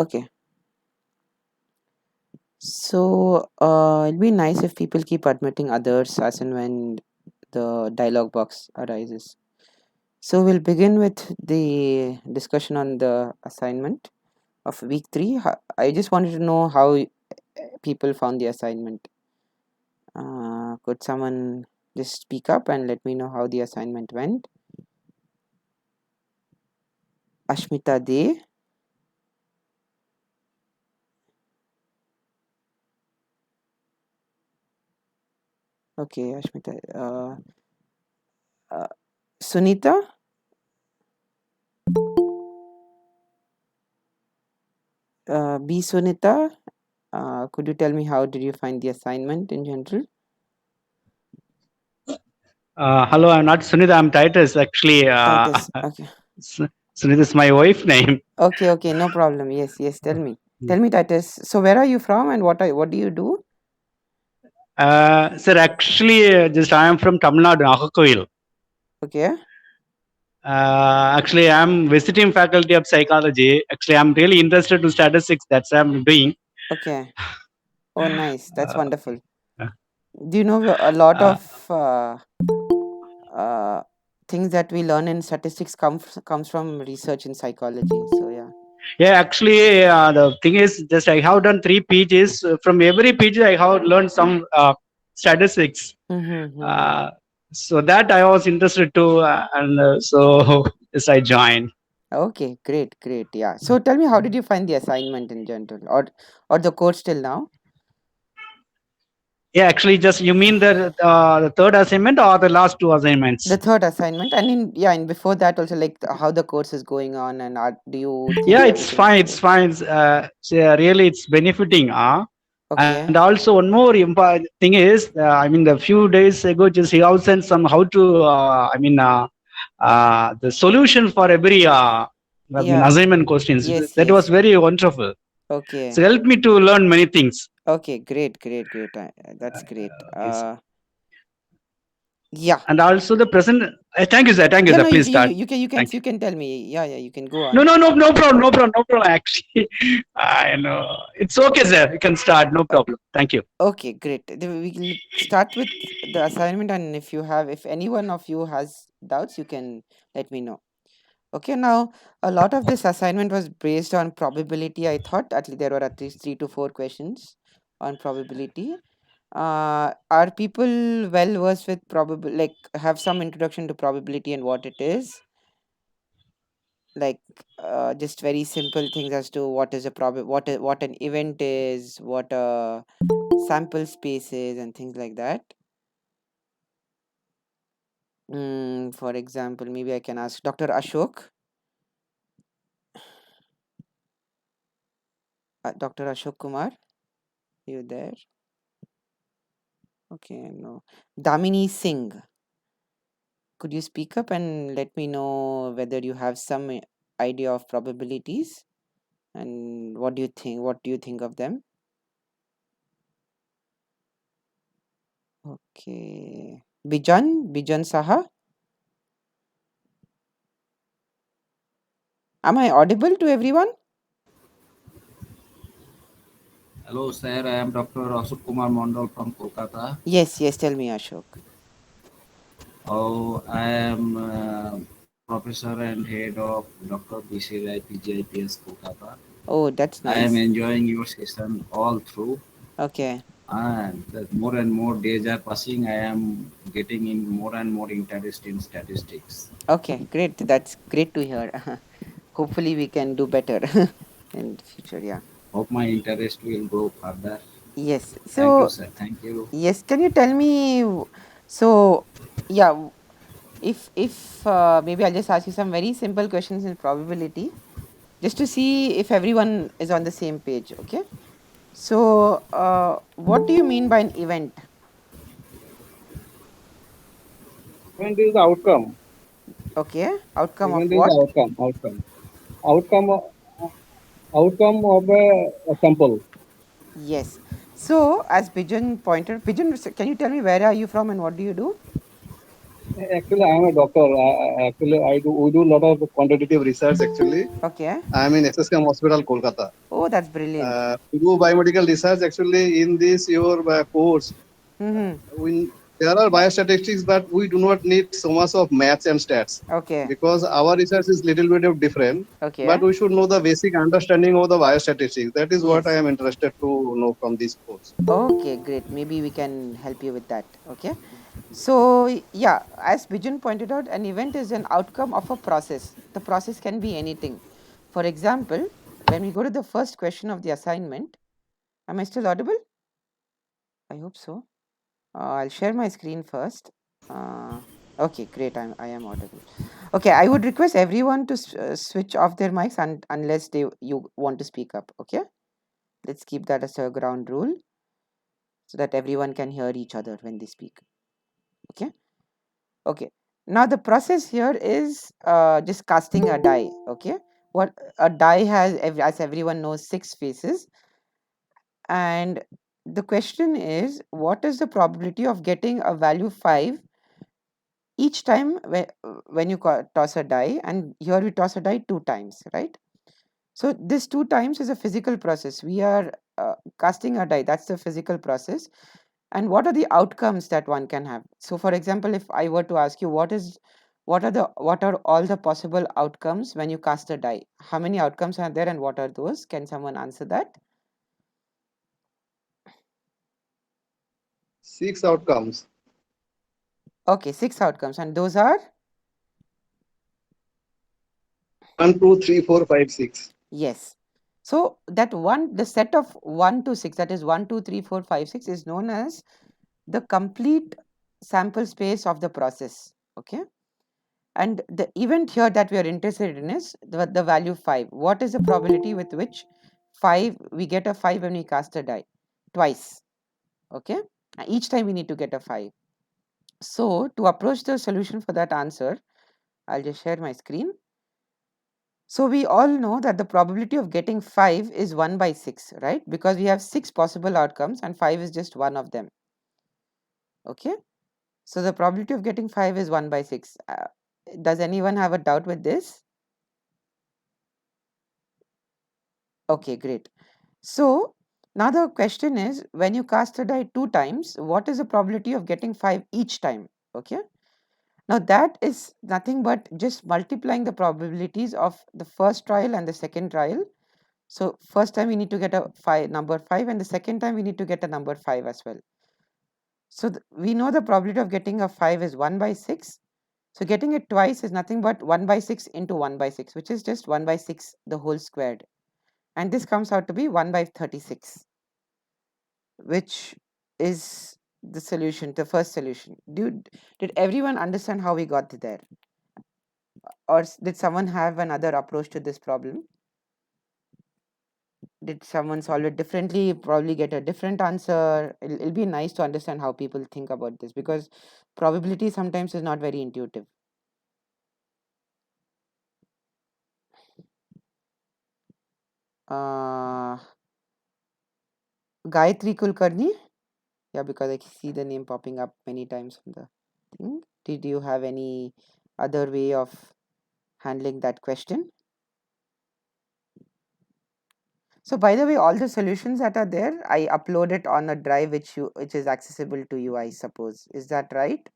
Okay. So it'll be nice if people keep admitting others as and when the dialog box arises. So we'll begin with the discussion on the assignment of week 3. I just wanted to know how people found the assignment. Could someone just speak up and let me know how the assignment went? Ashmita De. Okay, Ashmita. Uh, Sunita. B. Sunita. Could you tell me how did you find the assignment in general? Hello, I'm not Sunita, I'm Titus. Actually, Titus. Okay. Sunita is my wife name. Okay. Okay. No problem. Yes. Yes. Tell me. Tell me, Titus. So where are you from and what do you do? Sir, actually, just I am from Tamil Nadu, Nagarkoil. Okay. Actually, I'm visiting faculty of psychology. Actually, I'm really interested to statistics. That's what I'm doing. Okay. Oh, nice. That's Uh, wonderful. Do you know a lot uh, of uh, things that we learn in statistics comes from research in psychology? So yeah. yeah, actually, the thing is, just I have done 3 pages. From every page, I have learned some statistics. Mm-hmm. Uh, so that I was interested to, and so yes, I joined. Okay. Great. Great. Yeah. So tell me, how did you find the assignment in general, or the course till now? Yeah, actually, just you mean the third assignment or the last 2 assignments? The third assignment, and and before that also, like how the course is going on, and do you think Yeah, it's everything is fine. It's good? fine. So, really, it's benefiting. And Okay. also one more thing is, I mean, the few days ago, just he also sent some how to, the solution for every, Yeah. assignment questions. Yes. That was Yes. very wonderful. So Okay. helped me to learn many things. Okay. Great. Great. Great. That's great. Yeah. And also the present. Thank you, sir. Thank you, Yeah. sir. No. You, Please you start. you can you can Thank you you. can tell me. Yeah. Yeah. You can go No, on. no, no, no problem, no problem, no problem. Actually, I know it's okay, sir. You can start, no Uh, problem. Thank you. okay. Great. Then we will start with the assignment, and if any one of you has doubts, you can let me know. Okay, now a lot of this assignment was based on probability. I thought at least there were at least 3 to 4 questions on probability. Are people well versed with probability? Like, have some introduction to probability and what it is? Like, just very simple things as to what is a what an event is, what a sample space is, and things like that. For example, maybe I can ask Dr. Ashok. Dr. Ashok Kumar, you there? Okay, no. Damini Singh, could you speak up and let me know whether you have some idea of probabilities and what do you think? What do you think of them? Okay. Bijan Saha, am I audible to everyone? Hello, sir. I am Dr. Ashok Kumar Mondal from Kolkata. Yes, yes. Tell me, Ashok. Oh, I am professor and head of Dr. BC Rai PGIPS Kolkata. Oh, that's I am nice. enjoying your session all through, Okay. and that more and more days are passing. I am getting in more and more interest in statistics. Okay, great. That's great to hear. Hopefully, we can do better in the future. Yeah. Hope my interest will grow further. Yes. Thank you, So, sir. Thank you. yes. Can you tell me? So, yeah. If maybe I'll just ask you some very simple questions in probability just to see if everyone is on the same page. Okay, so what do you mean by an event? Event is the outcome. Okay, outcome of Event is the what? outcome. Outcome. Outcome of a sample. Yes. So as Bijan pointed, Bijan, can you tell me where are you from and what do you do? Actually, I am a doctor. Actually, we do a lot of quantitative research. Actually, Okay. I am in SSKM Hospital, Kolkata. Oh, that's brilliant. We do biomedical research. Actually, in this your course, Mm-hmm. we there are biostatistics, but we do not need so much of maths and stats Okay. because our research is little bit of different. Okay. But we should know the basic understanding of the biostatistics. That is what I Yes. am interested to know from this course. Okay, great. Maybe we can help you with that. Okay. So, yeah, as Bijun pointed out, an event is an outcome of a process. The process can be anything. For example, when we go to the first question of the assignment, am I still audible? I hope so. I'll share my screen first. Uh, okay, great. I am audible. Okay, I would request everyone to switch off their mics unless you want to speak up. Okay, let's keep that as a ground rule so that everyone can hear each other when they speak. Okay. Okay. Now the process here is just casting a die. Okay. What a die has, as everyone knows, 6 faces, and the question is, what is the probability of getting a value 5 each time when you toss a die? And here we toss a die 2 times, right? So this 2 times is a physical process. We are casting a die. That's the physical process. And what are the outcomes that one can have? So for example, if I were to ask you what are all the possible outcomes when you cast a die? How many outcomes are there and what are those? Can someone answer that? 6 outcomes. Okay, 6 outcomes, and those are? 1, 2, 3, 4, 5, 6. Yes. So that the set of 1 to 6, that is 1, 2, 3, 4, 5, 6, is known as the complete sample space of the process. Okay. And the event here that we are interested in is the value 5. What is the probability with which we get a 5 when we cast a die? Twice. Okay. And each time we need to get a 5. So to approach the solution for that answer, I'll just share my screen. So we all know that the probability of getting 5 is 1 by 6, right? Because we have 6 possible outcomes and 5 is just one of them. Okay. So the probability of getting 5 is 1 by 6. Does anyone have a doubt with this? Okay, great. So now the question is, when you cast a die 2 times, what is the probability of getting 5 each time? Okay. Now that is nothing but just multiplying the probabilities of the first trial and the second trial. So first time we need to get a number 5, and the second time we need to get a number 5 as well. So we know the probability of getting a 5 is 1 by 6. So getting it twice is nothing but 1 by 6 into 1 by 6, which is just 1 by 6 the whole squared. And this comes out to be 1 by 36, which is the solution, the first solution. Did everyone understand how we got there? Or did someone have another approach to this problem? Did someone solve it differently, probably get a different answer? It'll be nice to understand how people think about this, because probability sometimes is not very intuitive. uh Gayatri Kulkarni. Yeah, because I see the name popping up many times on the thing. Did you have any other way of handling that question? So by the way, all the solutions that are there, I upload it on a drive which is accessible to you, I suppose. Is that right?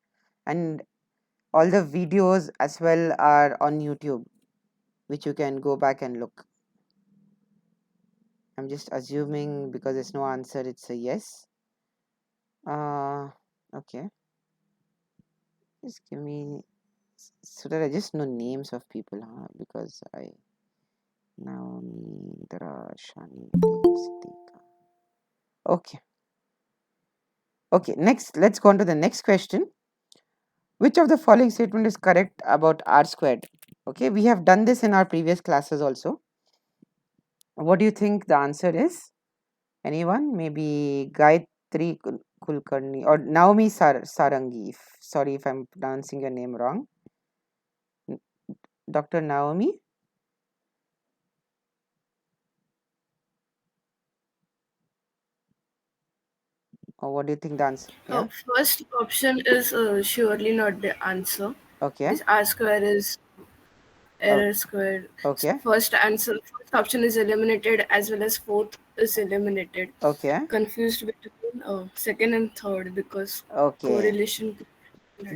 And all the videos as well are on YouTube, which you can go back and look. I'm just assuming because there's no answer, it's a yes. Okay. Just give me so that I just know names of people, huh? Because Naomi, Shani, Siddhika. Okay. Okay, next, let's go on to the next question. Which of the following statement is correct about r squared? Okay, we have done this in our previous classes also. What do you think the answer is? Anyone? Maybe Gayatri Kulkarni or Naomi Sarangi. Sorry if I'm pronouncing your name wrong. Dr. Naomi? Or what do you think the answer? Yeah. First option is surely not the answer. Okay. This R square is Oh, error square. So okay. first option is eliminated as well as fourth is eliminated. Okay. Confused between second and third because Okay. correlation.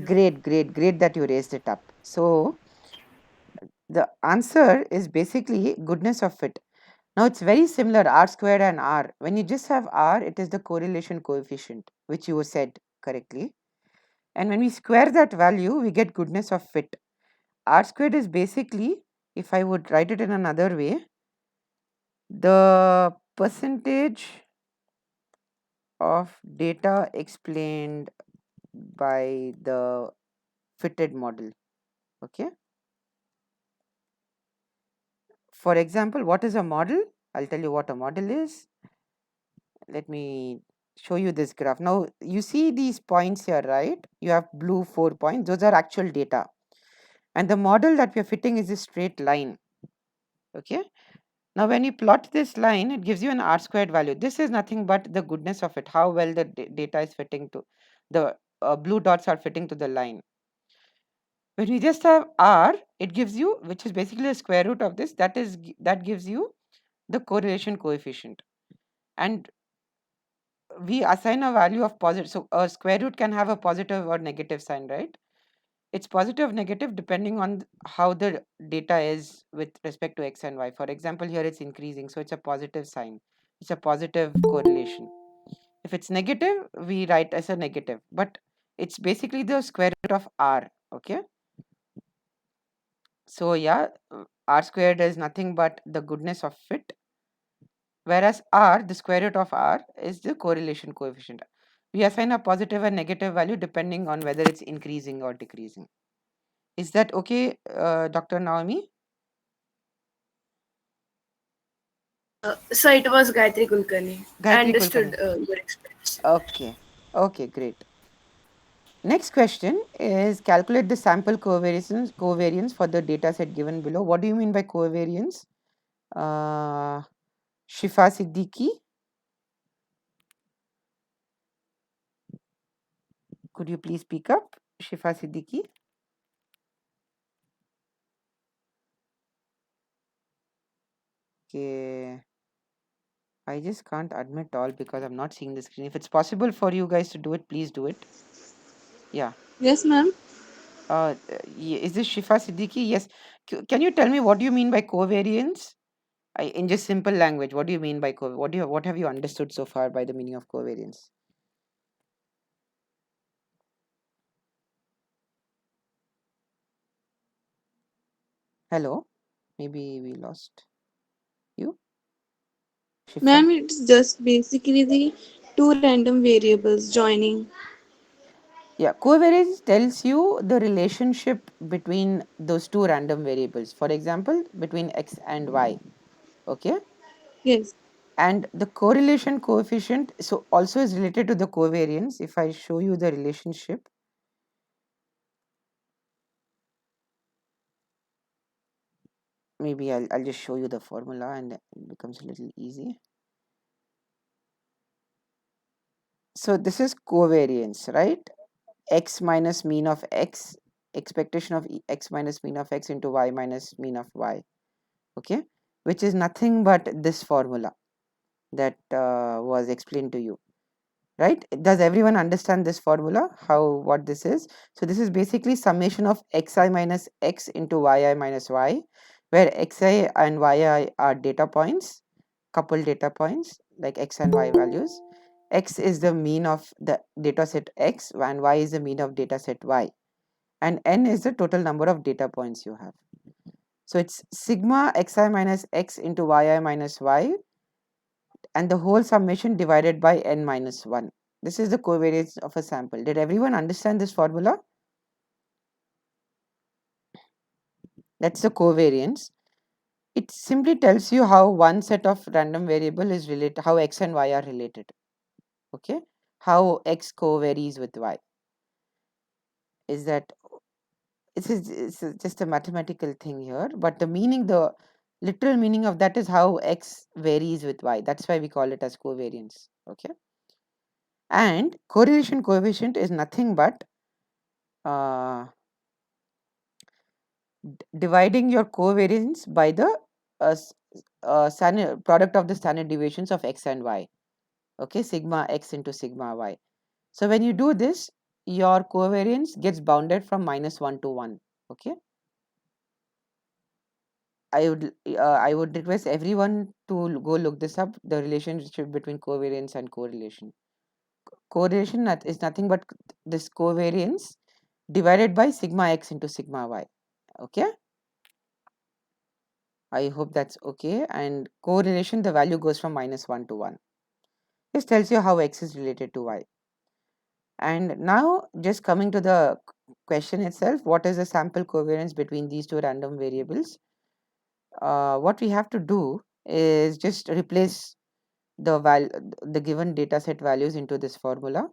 Great, great, great that you raised it up. So the answer is basically goodness of fit. Now it's very similar, r squared and r. When you just have r, it is the correlation coefficient, which you said correctly. And when we square that value, we get goodness of fit. R squared is basically, if I would write it in another way, the percentage of data explained by the fitted model. Okay. For example, what is a model? I'll tell you what a model is. Let me show you this graph. Now you see these points here, right? You have blue 4 points. Those are actual data. And the model that we are fitting is a straight line. Okay. Now when you plot this line, it gives you an r squared value. This is nothing but the goodness of it, how well the data is fitting to the blue dots are fitting to the line. When we just have r, it gives you, which is basically the square root of this, that gives you the correlation coefficient. And we assign a value of positive. So a square root can have a positive or negative sign, right? It's positive, negative depending on how the data is with respect to x and y. For example, here it's increasing, so it's a positive sign. It's a positive correlation. If it's negative, we write as a negative, but it's basically the square root of r. Okay. So yeah, r squared is nothing but the goodness of fit, whereas r, the square root of r, is the correlation coefficient. We assign a positive and negative value depending on whether it's increasing or decreasing. Is that okay, Dr. Naomi? So it was Gayatri Kulkarni. I Gayatri understood Kulkarni. your explanation. Okay. Okay, great. Next question is calculate the sample covariance for the data set given below. What do you mean by covariance? Shifa Siddiqui, could you please speak up? Shifa Siddiqui. Okay. I just can't admit all because I'm not seeing the screen. If it's possible for you guys to do it, please do it. Yeah. Yes, ma'am. Is this Shifa Siddiqui? Yes. Can you tell me what do you mean by covariance? In just simple language, what do you mean by what have you understood so far by the meaning of covariance? Hello, maybe we lost you, Shifa. Ma'am, it's just basically the two random variables joining. Yeah, covariance tells you the relationship between those two random variables. For example, between x and y. Okay, Yes. and the correlation coefficient so also is related to the covariance. If I show you the relationship, maybe I'll just show you the formula and it becomes a little easy. So this is covariance, right? X minus mean of x, expectation of x minus mean of x into y minus mean of y. Okay, which is nothing but this formula that was explained to you, right? Does everyone understand this formula, what this is? So this is basically summation of xi minus x into yi minus y, where xi and yi are data points, couple data points like x and y values. X is the mean of the data set x and y is the mean of data set y, and n is the total number of data points you have. So it's sigma xi minus x into yi minus y and the whole summation divided by n minus 1. This is the covariance of a sample. Did everyone understand this formula? That's the covariance. It simply tells you how one set of random variable is related, how x and y are related. Okay, how x co-varies with y. Is that it's just a mathematical thing here, but the literal meaning of that is how x varies with y. That's why we call it as covariance. Okay. And correlation coefficient is nothing but dividing your covariance by the product of the standard deviations of x and y. Okay, sigma x into sigma y. So when you do this, your covariance gets bounded from -1 to 1. Okay, I would request everyone to go look this up, the relationship between covariance and correlation. Correlation is nothing but this covariance divided by sigma x into sigma y. Okay, I hope that's okay. And correlation, the value goes from -1 to 1. This tells you how x is related to y. And now just coming to the question itself, what is the sample covariance between these two random variables? What we have to do is just replace the given data set values into this formula.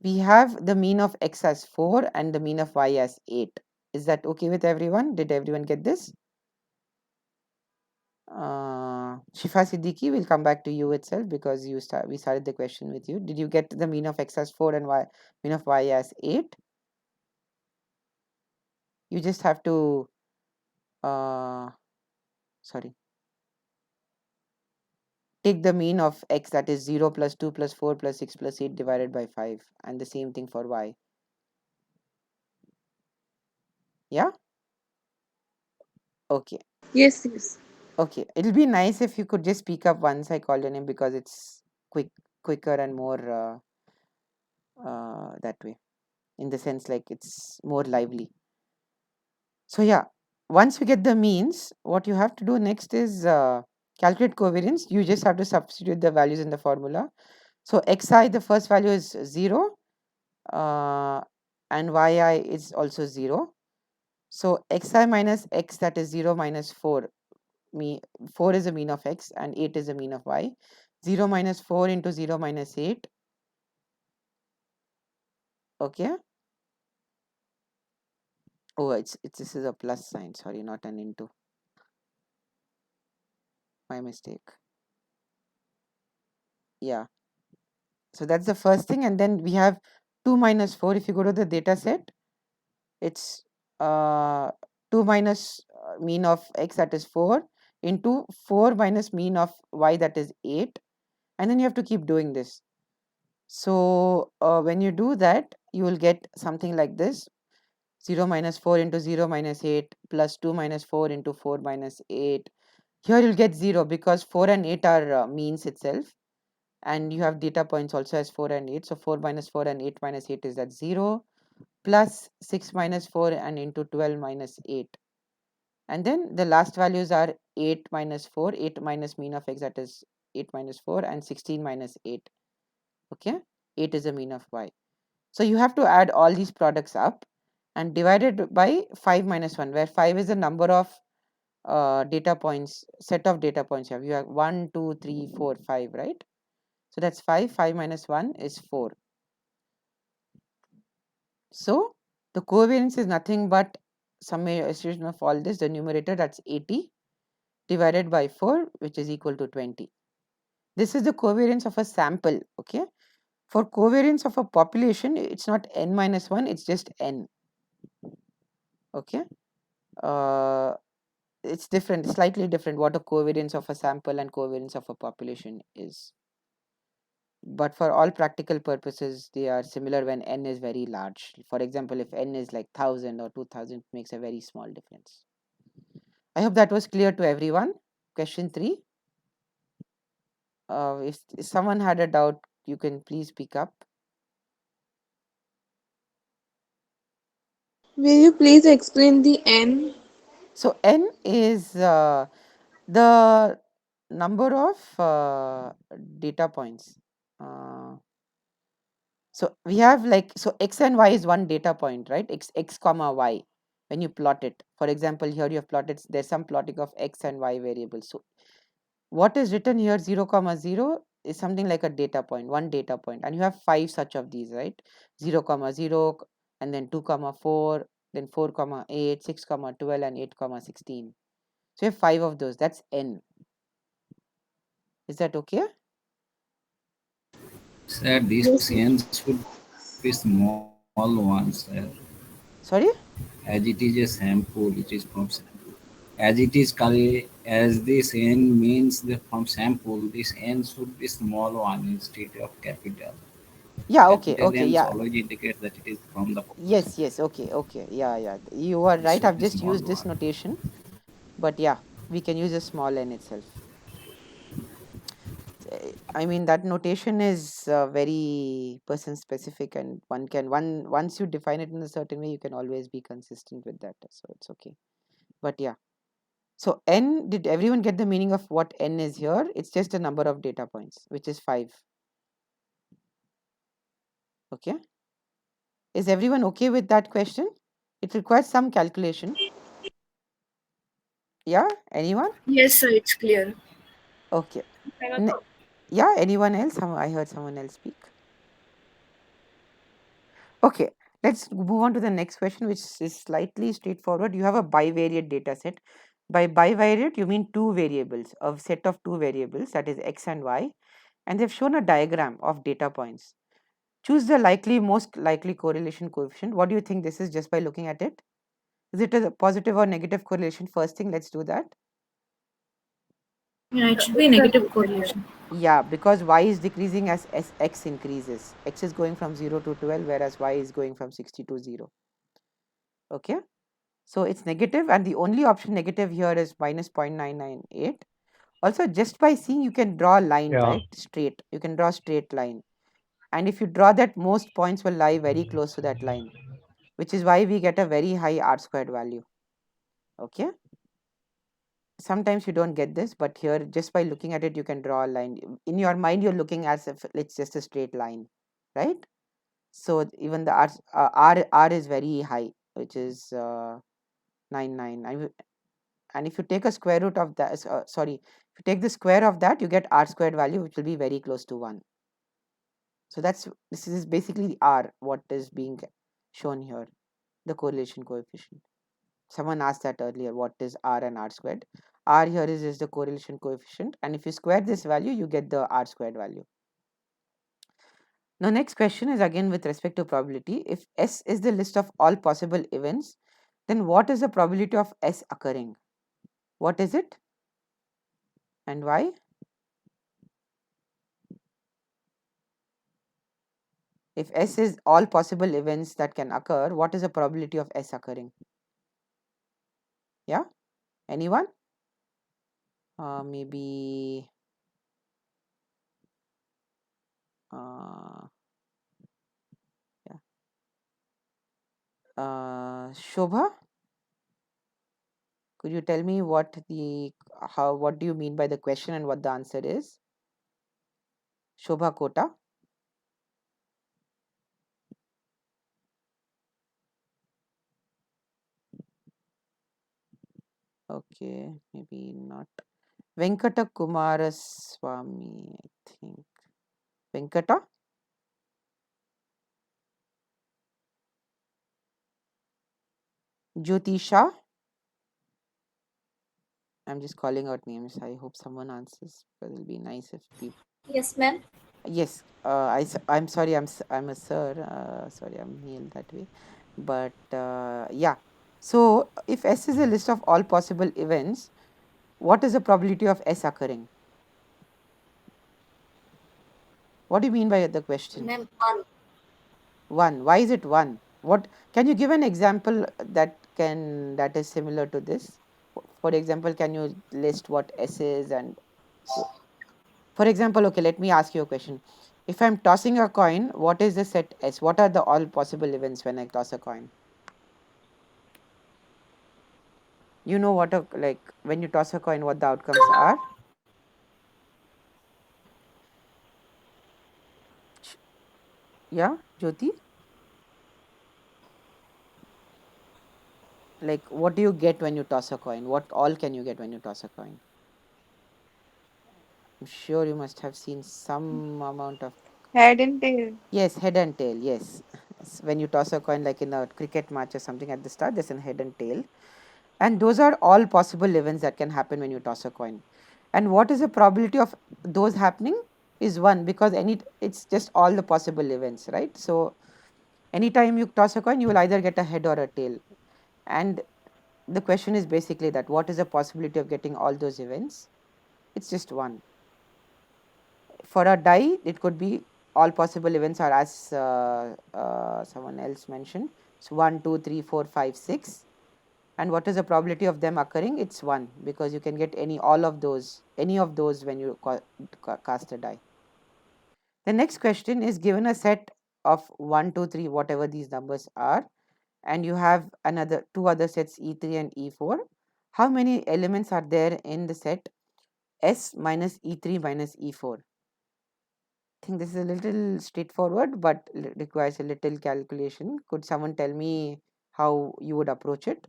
We have the mean of x as 4 and the mean of y as 8. Is that okay with everyone? Did everyone get this? Shifa Siddiqui, will come back to you itself because we started the question with you. Did you get the mean of x as 4 and mean of y as 8? You just have to sorry, take the mean of x, that is 0 plus 2 plus 4 plus 6 plus 8 divided by 5, and the same thing for y. Yeah, okay. Yes, yes. Okay, it'll be nice if you could just speak up once I call your name because it's quicker and more that way, in the sense like it's more lively. So yeah, once you get the means, what you have to do next is calculate covariance. You just have to substitute the values in the formula. So xi, the first value is 0, and yi is also 0. So xi minus x, that is 0 minus 4. 4 is the mean of x and 8 is the mean of y. 0 minus 4 into 0 minus 8. Okay. Oh, it's this is a plus sign. Sorry, not an into. My mistake. Yeah. So that's the first thing, and then we have 2 minus 4. If you go to the data set, it's 2 minus mean of x, that is 4, into 4 minus mean of y, that is 8, and then you have to keep doing this. So when you do that, you will get something like this: 0 minus 4 into 0 minus 8 plus 2 minus 4 into 4 minus 8. Here you'll get 0 because 4 and 8 are means itself, and you have data points also as 4 and 8. So 4 minus 4 and 8 minus 8 is that 0, plus 6 minus 4 and into 12 minus 8. And then the last values are 8 minus 4, 8 minus mean of x, that is 8 minus 4, and 16 minus 8. Okay, 8 is the mean of y. So you have to add all these products up and divide it by 5 minus 1, where 5 is the number of data points, set of data points you have. You have 1, 2, 3, 4, 5, right? So that's 5. 5 minus 1 is 4. So the covariance is nothing but summation of all this, the numerator, that's 80 divided by 4, which is equal to 20. This is the covariance of a sample. Okay. For covariance of a population, it's not n minus 1, it's just n. Okay. It's different, slightly different, what a covariance of a sample and covariance of a population is. But for all practical purposes, they are similar when n is very large. For example, if n is like 1000 or 2000, it makes a very small difference. I hope that was clear to everyone. Question 3. If someone had a doubt, you can please speak up. Will you please explain the N? So n is the number of data points. So we have like, so x and y is one data point, right? X comma y. When you plot it, for example, here you have plotted, there's some plotting of x and y variables. So what is written here, 0 comma 0, is something like a data point, one data point, and you have 5 such of these, right? 0 comma 0, and then 2 comma 4, then 4 comma 8, 6 comma 12, and 8 comma 16. So you have 5 of those. That's n. Is that okay? Sir, these Yes, ends should be small ones, sir. Sorry? As it is a sample, it is from sample. As it is as this n means the from sample, this n should be small one instead of capital. Yeah, okay, Capital okay, N's yeah. always indicates that it is from the Yes, population. yes, okay, okay. Yeah, yeah. You are This right. should I've be just small used this one. notation, but yeah, we can use a small n itself. I mean, that notation is very person specific, and once you define it in a certain way, you can always be consistent with that. So it's okay. But yeah. So n, did everyone get the meaning of what n is here? It's just a number of data points, which is 5. Okay. Is everyone okay with that question? It requires some calculation. Yeah? Anyone? yes, sir, it's clear. Okay. Yeah, anyone else? I heard someone else speak. Okay, let's move on to the next question, which is slightly straightforward. You have a bivariate data set. By bivariate, you mean two variables, a set of two variables, that is x and y, and they've shown a diagram of data points. Choose the most likely correlation coefficient. What do you think this is just by looking at it? Is it a positive or negative correlation? First thing, let's do that. Yeah, it should be negative correlation. Yeah, because y is decreasing as x increases. X is going from 0 to 12, whereas y is going from 60 to 0. Okay, so it's negative, and the only option negative here is minus 0.998. Also, just by seeing, you can draw a line, Yeah. right? Straight. You can draw a straight line. And if you draw that, most points will lie very close to that line, which is why we get a very high r squared value. Okay, sometimes you don't get this, but here just by looking at it, you can draw a line. In your mind, you're looking as if it's just a straight line, right? So even the r is very high, which is 99. And if you take a square root of that, sorry, if you take the square of that, you get r squared value, which will be very close to 1. So this is basically r, what is being shown here, the correlation coefficient. Someone asked that earlier, what is r and r squared? R here is the correlation coefficient, and if you square this value, you get the r squared value. Now, next question is again with respect to probability. If S is the list of all possible events, then what is the probability of S occurring? What is it and why? If S is all possible events that can occur, what is the probability of S occurring? Yeah, anyone? Maybe uh, yeah. Shobha, could you tell me what do you mean by the question and what the answer is? Shobha Kota. Okay, maybe not. Venkata Kumaraswamy, I think. Venkata? Jyotisha? I'm just calling out names. I hope someone answers, but it'll be nice if people. Yes, ma'am. Yes, I'm sorry, I'm a sir. Sorry, I'm male that way. But yeah, so if S is a list of all possible events, what is the probability of S occurring? What do you mean by the question? Ma'am, 1. 1. Why is it 1? What can you give an example that is similar to this? For example, can you list what S is and for example, okay, let me ask you a question. If I'm tossing a coin, what is the set S? What are the all possible events when I toss a coin? You know what like when you toss a coin, what the outcomes are? Yeah, Jyoti? Like what do you get when you toss a coin? What all can you get when you toss a coin? I'm sure you must have seen some amount of. Head and tail. Yes, head and tail. Yes. When you toss a coin, like in a cricket match or something at the start, there's a head and tail. And those are all possible events that can happen when you toss a coin. And what is the probability of those happening? is 1 because it's just all the possible events, right? So anytime you toss a coin, you will either get a head or a tail. And the question is basically that what is the possibility of getting all those events? It's just 1. For a die, it could be all possible events are as someone else mentioned. So 1, 2, 3, 4, 5, 6. And what is the probability of them occurring? It's 1 because you can get any of those when you cast a die. The next question is given a set of 1, 2, 3, whatever these numbers are, and you have two other sets E3 and E4. How many elements are there in the set S minus E3 minus E4? I think this is a little straightforward, but requires a little calculation. Could someone tell me how you would approach it?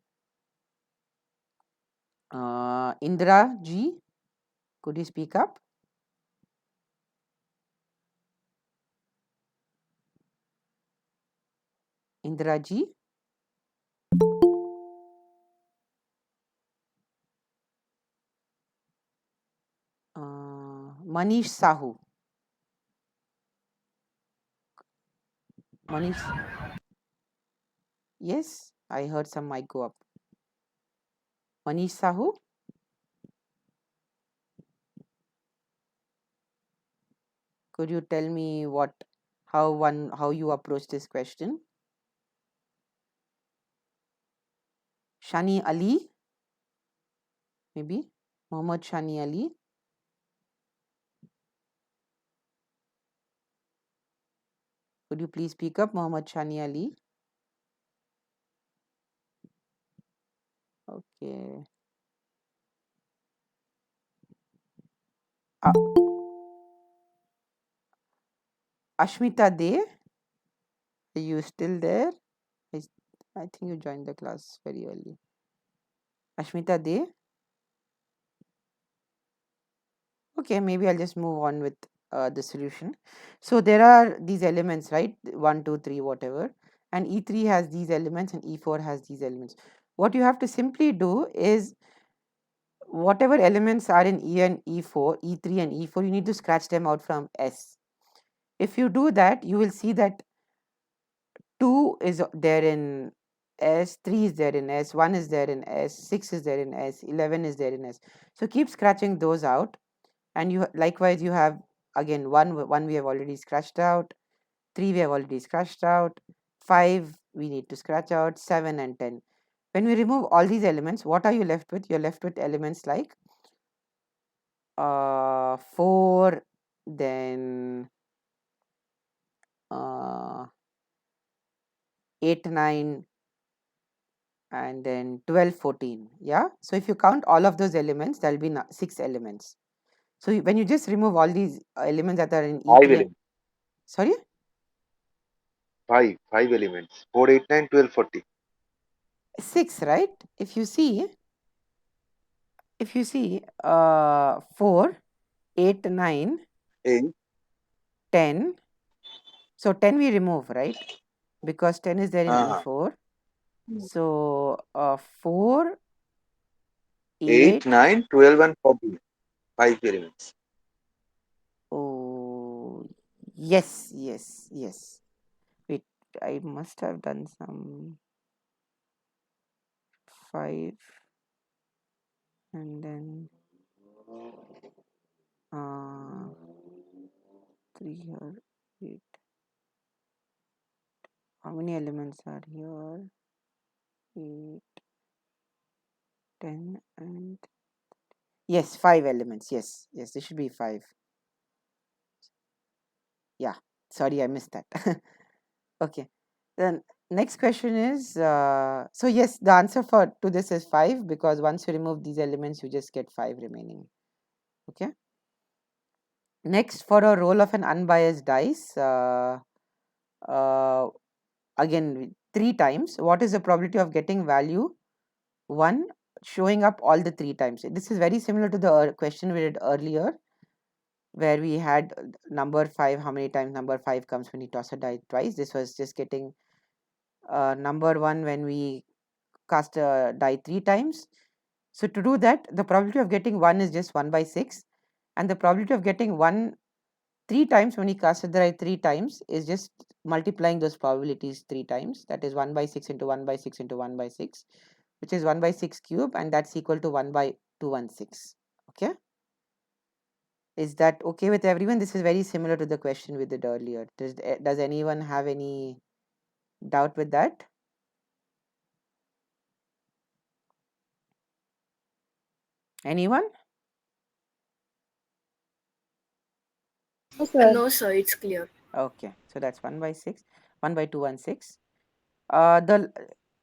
Indra G, could you speak up? Indra G. Manish Sahu. Manish. Yes, I heard some mic go up. Manish Sahu. Could you tell me how you approach this question? Shani Ali, maybe Mohammad Shani Ali. Could you please speak up, Mohammad Shani Ali? Okay. Ashmita De, are you still there? I think you joined the class very early. Ashmita De. Okay, maybe I'll just move on with the solution. So there are these elements, right? 1, 2, 3, whatever. And E3 has these elements and E4 has these elements. What you have to simply do is whatever elements are in E and E4, E3 and E4, you need to scratch them out from S. If you do that, you will see that 2 is there in S, 3 is there in S, 1 is there in S, 6 is there in S, 11 is there in S. So keep scratching those out. And you likewise you have again 1 we have already scratched out, 3 we have already scratched out, 5 we need to scratch out, 7 and 10. When we remove all these elements, what are you left with? You're left with elements like 4, then 8, 9, and then 12, 14. Yeah, so if you count all of those elements, there will be 6 elements. So when you just remove all these elements that are in Five E3 elements. sorry, Five elements. 4, 8, 9, 12, 40. 6, right? If you see 4, 8, 9, 8. 10. So 10 we remove, right? Because 10 is there in Uh-huh. E4. So 4, 8, 8. 9, 12, and 40. 5 elements. Oh, yes, yes, yes. Wait, I must have done some 5 and then 3 here, 8. How many elements are here? 8, 10, and yes, 5 elements. Yes, yes, there should be 5. Yeah, sorry, I missed that. Okay, then next question is so yes, the answer to this is 5 because once you remove these elements, you just get 5 remaining. Okay. Next, for a roll of an unbiased dice, again 3 times, what is the probability of getting value 1 showing up all the 3 times? This is very similar to the question we did earlier, where we had number 5, how many times number 5 comes when you toss a die twice. This was just getting number 1 when we cast a die 3 times. So to do that, the probability of getting 1 is just 1 by 6, and the probability of getting 1 3 times, when you cast the die 3 times, is just multiplying those probabilities 3 times. That is 1 by 6 into 1 by 6 into 1 by 6, which is 1 by 6 cube, and that's equal to 1 by 216. Okay. Is that okay with everyone? This is very similar to the question we did earlier. Does anyone have any doubt with that? Anyone? No, sir, it's clear. Okay, so that's 1 by 6, 1 by 216. The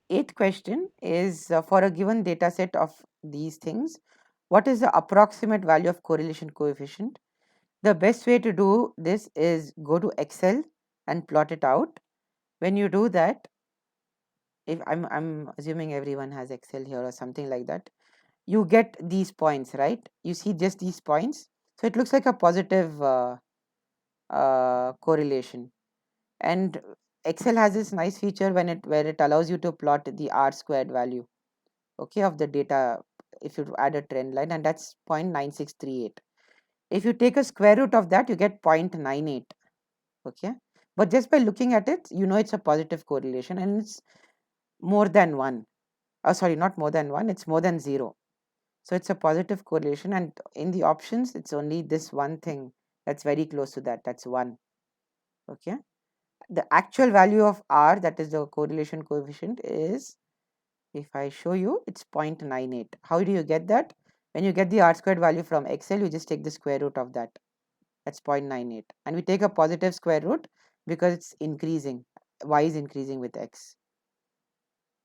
eighth question is for a given data set of these things, what is the approximate value of correlation coefficient? The best way to do this is go to Excel and plot it out. When you do that, if I'm assuming everyone has Excel here or something like that, you get these points, right? You see just these points. So it looks like a positive correlation. And Excel has this nice feature where it allows you to plot the R squared value, okay, of the data if you add a trend line, and that's 0.9638. If you take a square root of that, you get 0.98. Okay, but just by looking at it, you know it's a positive correlation, and it's more than 1. Sorry, not more than 1, it's more than 0. So it's a positive correlation, and in the options it's only this one thing that's very close to that, that's 1. Okay, the actual value of R, that is the correlation coefficient, is, if I show you, it's 0.98. How do you get that? When you get the R squared value from Excel, you just take the square root of that. That's 0.98. And we take a positive square root because it's increasing. Y is increasing with X.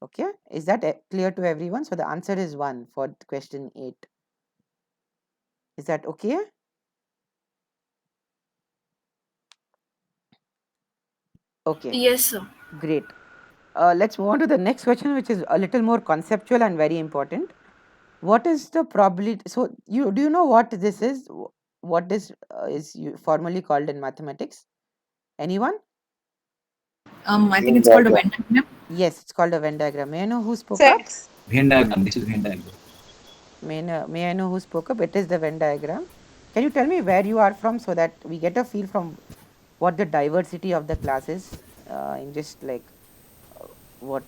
Okay, is that clear to everyone? So the answer is 1 for question 8. Is that okay? Okay, Yes, sir. great. Let's move on to the next question, which is a little more conceptual and very important. What is the probability? So do you know what this is? What this is formally called in mathematics? Anyone? I think it's called a Venn diagram. Yes, it's called a Venn diagram. May I know who spoke up? Sex. Venn diagram. This is Venn diagram. May I know who spoke up? It is the Venn diagram. Can you tell me where you are from so that we get a feel from what the diversity of the class is? In just like what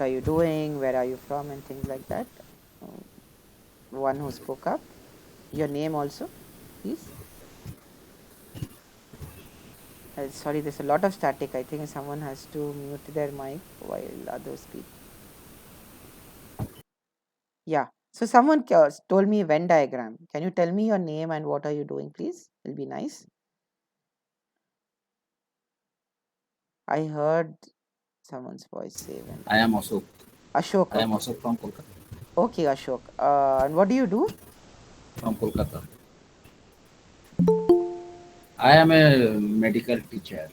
are you doing? Where are you from? And things like that. Uh, One who spoke up. Your name also, please. Sorry, there's a lot of static. I think someone has to mute their mic while others speak. Yeah. So someone told me Venn diagram. Can you tell me your name and what are you doing, please? It'll be nice. I heard someone's voice say Venn diagram. I am Ashok. Ashok. I am Okay. Ashok from Kolkata. Okay, Ashok. And what do you do? From Kolkata. I am a medical teacher,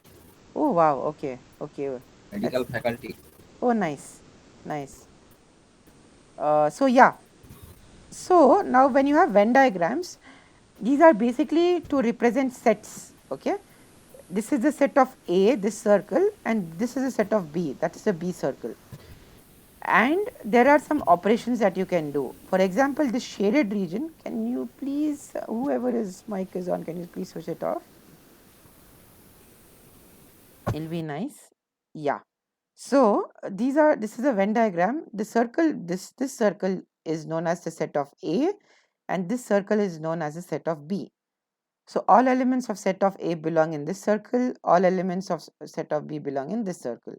Oh, wow. Okay. Okay. medical faculty. Oh, nice. Nice. So yeah. So now when you have Venn diagrams, these are basically to represent sets. Okay. This is the set of A, this circle, and this is a set of B, that is a B circle. And there are some operations that you can do. For example, this shaded region, can you please, whoever is mic is on, can you please switch it off? It'll be nice. Yeah. So this is a Venn diagram. The circle, this circle is known as the set of A, and this circle is known as the set of B. So all elements of set of A belong in this circle, all elements of set of B belong in this circle.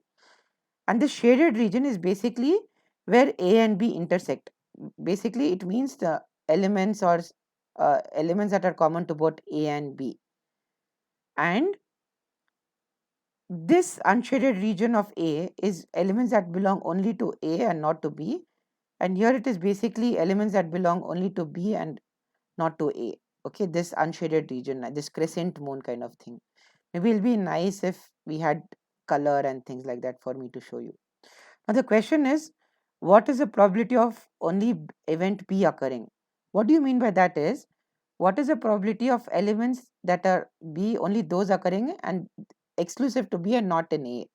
And the shaded region is basically where A and B intersect. Basically, it means the elements or elements that are common to both A and B. And this unshaded region of A is elements that belong only to A and not to B. And here it is basically elements that belong only to B and not to A. Okay, this unshaded region, this crescent moon kind of thing. Maybe it'll be nice if we had color and things like that for me to show you. Now the question is, what is the probability of only event B occurring? What do you mean by that is, what is the probability of elements that are B, only those occurring and exclusive to B and not in A?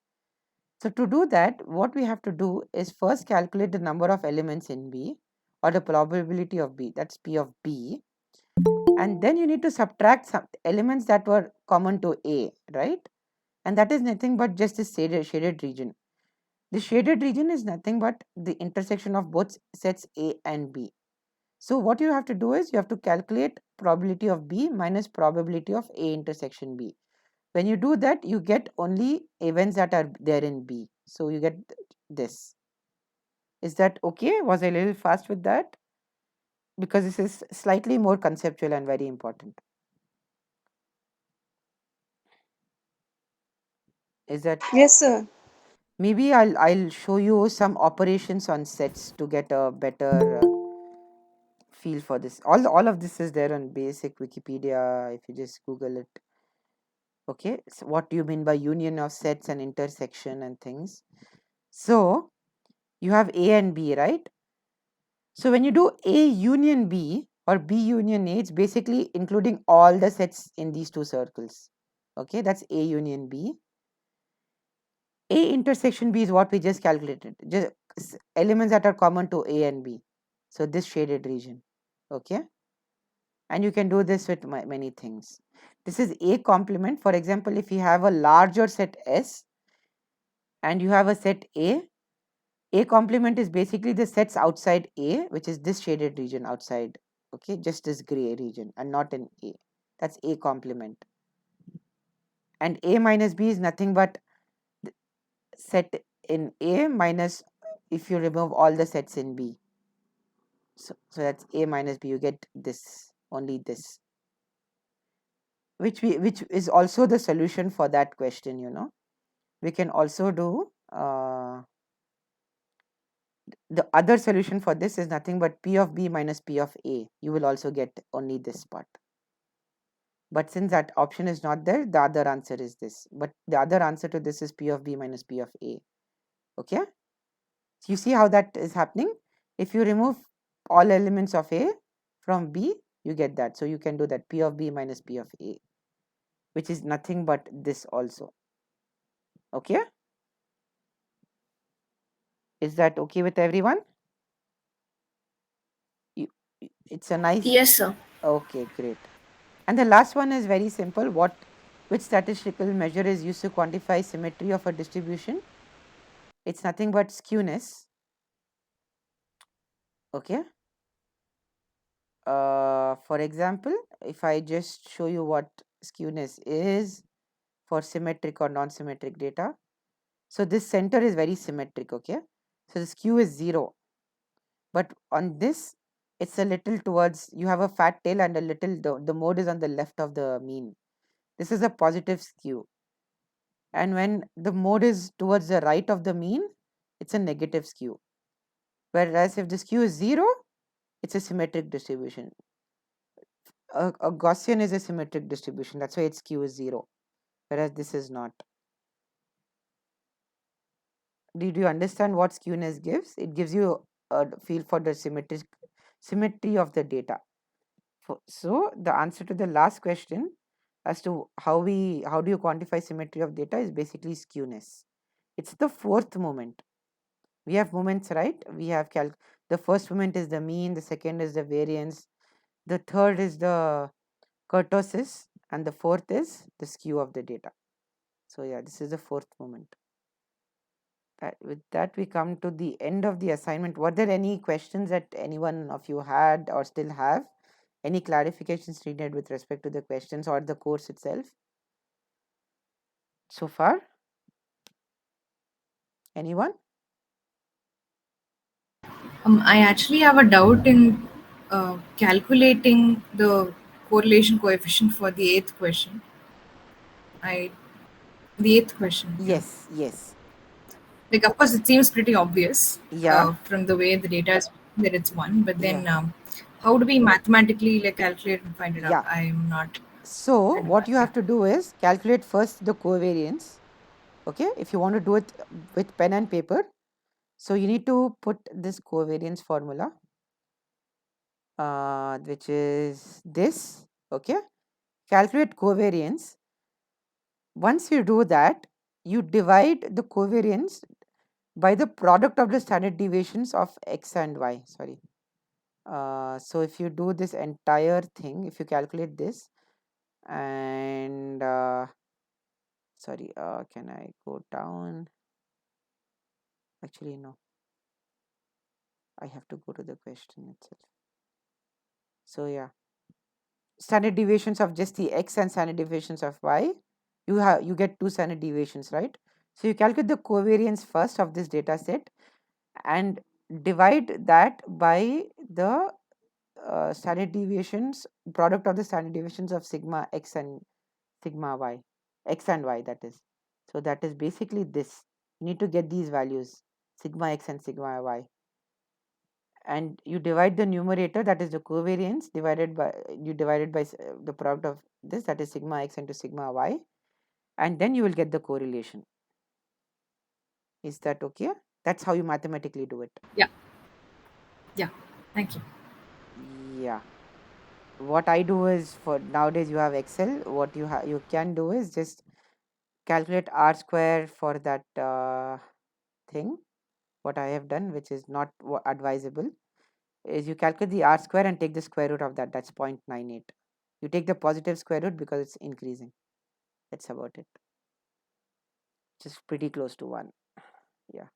So to do that, what we have to do is first calculate the number of elements in B or the probability of B, that's P of B. and then you need to subtract some elements that were common to A, right? And that is nothing but just this shaded region. The shaded region is nothing but the intersection of both sets A and B. So what you have to do is you have to calculate probability of B minus probability of A intersection B. When you do that, you get only events that are there in B. So you get this. Is that okay? Was I a little fast with that? Because this is slightly more conceptual and very important. Is that Yes, sir. maybe I'll show you some operations on sets to get a better feel for this. All of this is there on basic Wikipedia if you just Google it. Okay, so what do you mean by union of sets and intersection and things? So you have A and B, right? So when you do A union B or B union A, it's basically including all the sets in these two circles. Okay, that's A union B. A intersection B is what we just calculated, just elements that are common to A and B. So this shaded region. Okay, and you can do this with many things. This is A complement. For example, if you have a larger set S and you have a set A complement is basically the sets outside A, which is this shaded region outside. Okay, just this gray region and not in A. That's A complement. And A minus B is nothing but set in A minus if you remove all the sets in B. So that's A minus B. You get this, only this, which is also the solution for that question. You know, we can also do the other solution for this is nothing but P of B minus P of A. You will also get only this part. But since that option is not there, the other answer is this. But the other answer to this is P of B minus P of A. Okay. So you see how that is happening? If you remove all elements of A from B, you get that. So you can do that P of B minus P of A, which is nothing but this also. Okay. Is that okay with everyone? It's a nice. Yes, sir. Okay, great. And the last one is very simple. Which statistical measure is used to quantify symmetry of a distribution? It's nothing but skewness. Okay. For example, if I just show you what skewness is for symmetric or non-symmetric data. So this center is very symmetric. Okay. So the skew is 0. But on this, it's a little towards, you have a fat tail and a little, the mode is on the left of the mean. This is a positive skew. And when the mode is towards the right of the mean, it's a negative skew. Whereas if the skew is 0, it's a symmetric distribution. A Gaussian is a symmetric distribution. That's why its skew is 0. Whereas this is not. Did you understand what skewness gives? It gives you a feel for the symmetry of the data. So the answer to the last question as to how do you quantify symmetry of data is basically skewness. It's the fourth moment. We have moments, right? We have the first moment is the mean, the second is the variance, the third is the kurtosis, and the fourth is the skew of the data. So yeah, this is the fourth moment. With that, we come to the end of the assignment. Were there any questions that anyone of you had or still have? Any clarifications needed with respect to the questions or the course itself so far? Anyone? I actually have a doubt in calculating the correlation coefficient for the eighth question. The eighth question. Yes, yes. Like, of course, it seems pretty obvious Yeah. from the way the data is that it's 1. But then, Yeah. how do we mathematically calculate and find it out? Yeah. I'm not. So what you have to do is calculate first the covariance. Okay, if you want to do it with pen and paper, so you need to put this covariance formula, which is this. Okay, calculate covariance. Once you do that, you divide the covariance by the product of the standard deviations of x and y. Sorry, So if you do this entire thing, if you calculate this, and sorry, can I go down? Actually, no. I have to go to the question itself. So yeah, standard deviations of just the x and standard deviations of y. You get two standard deviations, right? So you calculate the covariance first of this data set and divide that by the standard deviations, product of the standard deviations of sigma x and sigma y, x and y, that is. So that is basically this. You need to get these values, sigma x and sigma y, and you divide the numerator, that is the covariance, divided by the product of this, that is sigma x into sigma y, and then you will get the correlation. Is that okay? That's how you mathematically do it. Yeah. Yeah. Thank you. Yeah. What I do is, for nowadays you have Excel, what you can do is just calculate r square for that thing. What I have done, which is not advisable, is you calculate the r square and take the square root of that. That's 0.98. You take the positive square root because it's increasing. That's about it. Just pretty close to 1. Yeah.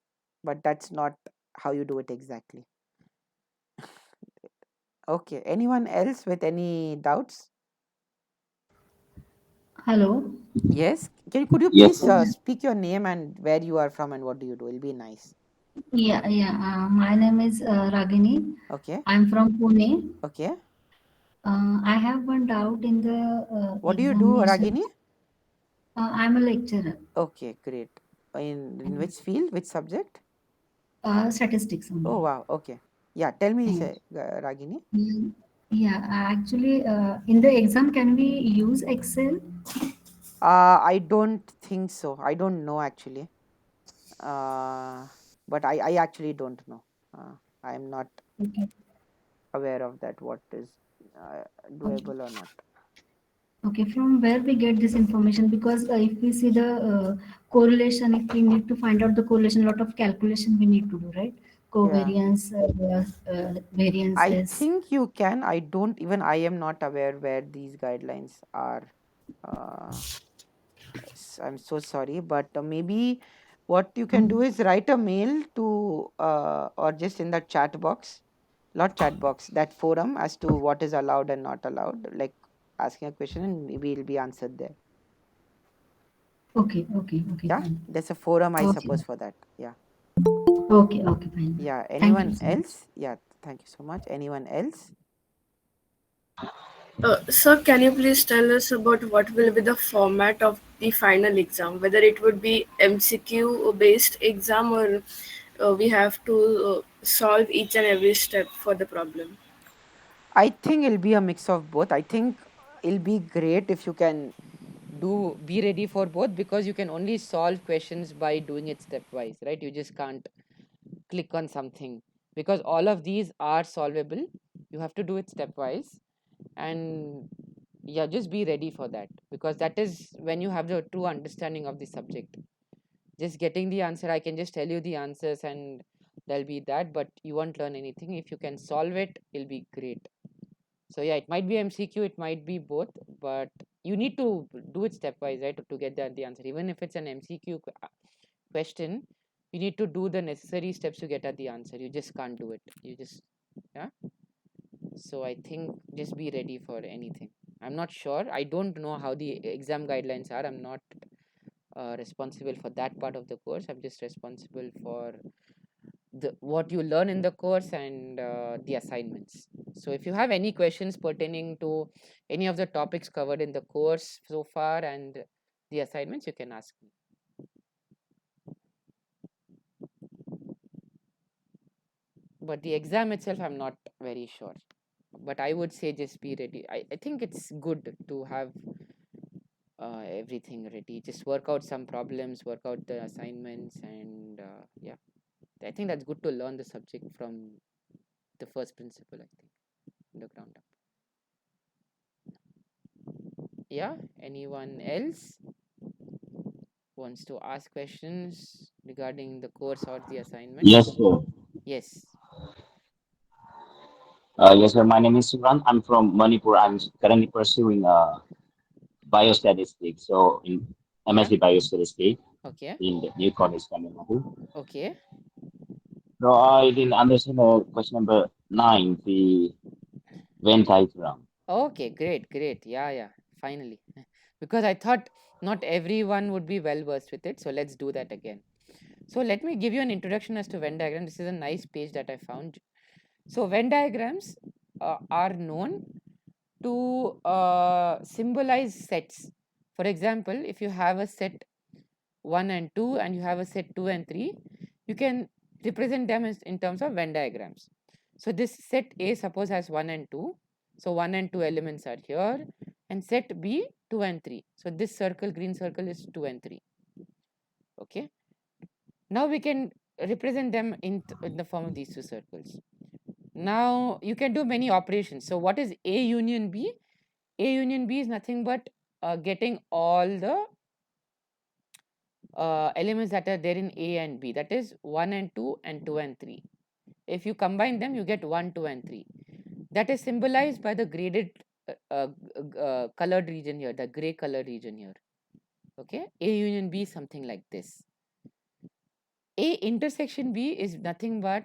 But that's not how you do it exactly. Okay. Anyone else with any doubts? Hello. Yes. Could you Yes, please sir. speak your name and where you are from and what do you do? It'll be nice. Yeah, yeah. My name is Ragini. Okay. I'm from Pune. Okay. I have one doubt in the What do you do, examination. Ragini? I'm a lecturer, Okay, great. In which field, which subject? statistics Oh, only. wow. Okay. Yeah, tell me, Yeah. say, Ragini. Yeah, actually, in the exam, can we use Excel? I don't think so. I don't know actually. Uh, but I actually don't know. I am not Okay. aware of that, what is Okay. doable or not. Okay. From where we get this information? Because if we see the correlation, if we need to find out the correlation, a lot of calculation we need to do, right? Yeah. Covariance, I variances. think you can. I am not aware where these guidelines are. Uh, I'm so sorry, but maybe what you can do is write a mail to or just in the chat box, not chat box, that forum, as to what is allowed and not allowed, like asking a question and maybe it'll be answered there. Okay, okay, okay, Yeah, fine. there's a forum, I Okay, suppose, for that. Yeah. okay, okay, fine. Yeah. Thank you Anyone so much. else? Yeah. Thank you so much. Anyone else? Sir, can you please tell us about what will be the format of the final exam? Whether it would be MCQ based exam or we have to solve each and every step for the problem. I think it'll be a mix of both. I think it'll be great if you can be ready for both, because you can only solve questions by doing it stepwise, right? You just can't click on something, because all of these are solvable. You have to do it stepwise, and yeah, just be ready for that, because that is when you have the true understanding of the subject. Just getting the answer, I can just tell you the answers and there'll be that, but you won't learn anything. If you can solve it, it'll be great. So yeah, it might be MCQ, it might be both, but you need to do it stepwise, right, to get the answer. Even if it's an MCQ question, you need to do the necessary steps to get at the answer. You just can't do it. You just, yeah. So I think just be ready for anything. I'm not sure. I don't know how the exam guidelines are. I'm not responsible for that part of the course. I'm just responsible for the what you learn in the course and the assignments. So if you have any questions pertaining to any of the topics covered in the course so far and the assignments, you can ask me. But the exam itself, I'm not very sure. But I would say just be ready. I think it's good to have everything ready. Just work out some problems, work out the assignments, and yeah, I think that's good to learn the subject from the first principle, I think, from the ground up. Yeah, anyone else wants to ask questions regarding the course or the assignment? Yes, sir. Yes. Yes, sir. My name is Suran. I'm from Manipur. I'm currently pursuing biostatistics. So in Yeah. MSc Biostatistics Okay. in the New College, Tamil Nadu. Okay. So I didn't understand question number 9, the Venn diagram. Okay. Great. Great. Yeah. Yeah. Finally. Because I thought not everyone would be well versed with it. So let's do that again. So let me give you an introduction as to Venn diagram. This is a nice page that I found. So Venn diagrams are known to symbolize sets. For example, if you have a set 1 and 2 and you have a set 2 and 3, you can represent them as in terms of Venn diagrams. So this set A suppose has 1 and 2. So 1 and 2 elements are here, and set B 2 and 3. So this circle, green circle, is 2 and 3. Okay. Now we can represent them in the form of these two circles. Now you can do many operations. So what is A union B? A union B is nothing but getting all the elements that are there in A and B, that is 1 and 2 and 2 and 3. If you combine them, you get 1, 2 and 3. That is symbolized by the graded colored region here, the gray color region here. Okay, A union B is something like this. A intersection B is nothing but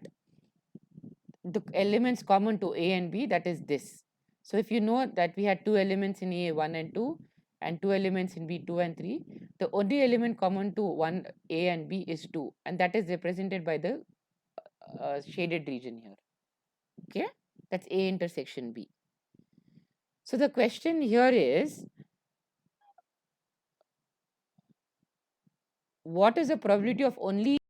the elements common to A and B, that is this. So if you know that we had two elements in A, 1 and 2, and two elements in B, 2 and 3, the only element common to 1 A and B is 2, and that is represented by the shaded region here. Okay, that's A intersection B. So the question here is, what is the probability of only